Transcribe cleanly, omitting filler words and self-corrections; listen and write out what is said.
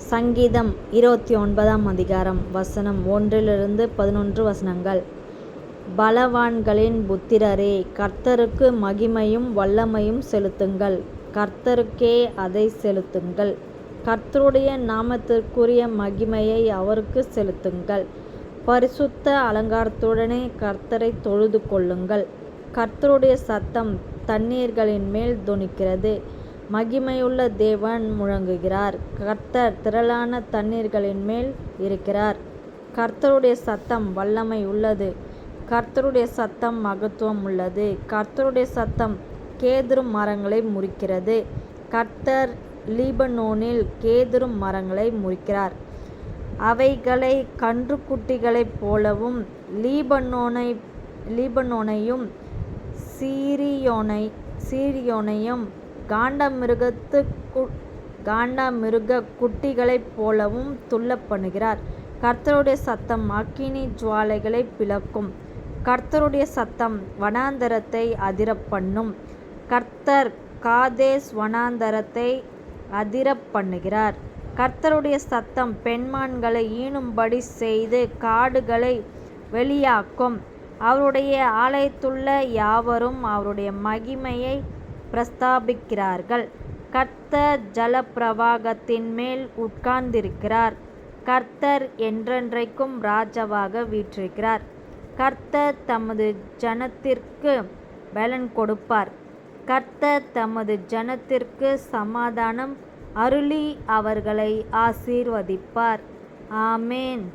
சங்கீதம் 29 அதிகாரம் வசனம் 1-11 வசனங்கள். பலவான்களின் புத்திரரே, கர்த்தருக்கு மகிமையும் வல்லமையும் செலுத்துங்கள். கர்த்தருக்கே அதை செலுத்துங்கள். கர்த்தருடைய நாமத்திற்குரிய மகிமையை அவருக்கு செலுத்துங்கள். பரிசுத்த அலங்காரத்துடனே கர்த்தரை தொழுது கொள்ளுங்கள். கர்த்தருடைய சத்தம் தண்ணீர்களின் மேல் தொனிக்கிறது. மகிமையுள்ள தேவன் முழங்குகிறார். கர்த்தர் திரளான தண்ணீர்களின் மேல் இருக்கிறார். கர்த்தருடைய சத்தம் வல்லமை உள்ளது. கர்த்தருடைய சத்தம் மகத்துவம் உள்ளது. கர்த்தருடைய சத்தம் கேதுரு மரங்களை முறிக்கிறது. கர்த்தர் லீபனோனில் கேதுரு மரங்களை முறிக்கிறார். அவைகளை கன்றுக்குட்டிகளைப் போலவும் லீபனோனையும் சீரியோனையும் காண்டமிருக குட்டிகளைப் போலவும் துள்ளப் பண்ணுகிறார். கர்த்தருடைய சத்தம் அக்கினி ஜுவாலைகளை பிளக்கும். கர்த்தருடைய சத்தம் வனாந்தரத்தை அதிரப் பண்ணும். கர்த்தர் காதேஸ் வனாந்தரத்தை அதிரப் பண்ணுகிறார். கர்த்தருடைய சத்தம் பெண்மான்களை ஈனும்படி செய்து காடுகளை வெளியாக்கும். அவருடைய ஆலயத்துள்ள யாவரும் அவருடைய மகிமையை பிரஸ்தாபிக்கிறார்கள். கர்த்தர் ஜலப்பிரவாகத்தின் மேல் உட்கார்ந்திருக்கிறார். கர்த்தர் என்றென்றைக்கும் ராஜாவாக வீற்றிருக்கிறார். கர்த்தர் தமது ஜனத்திற்கு பலன் கொடுப்பார். கர்த்தர் தமது ஜனத்திற்கு சமாதானம் அருளி அவர்களை ஆசீர்வதிப்பார். ஆமென்.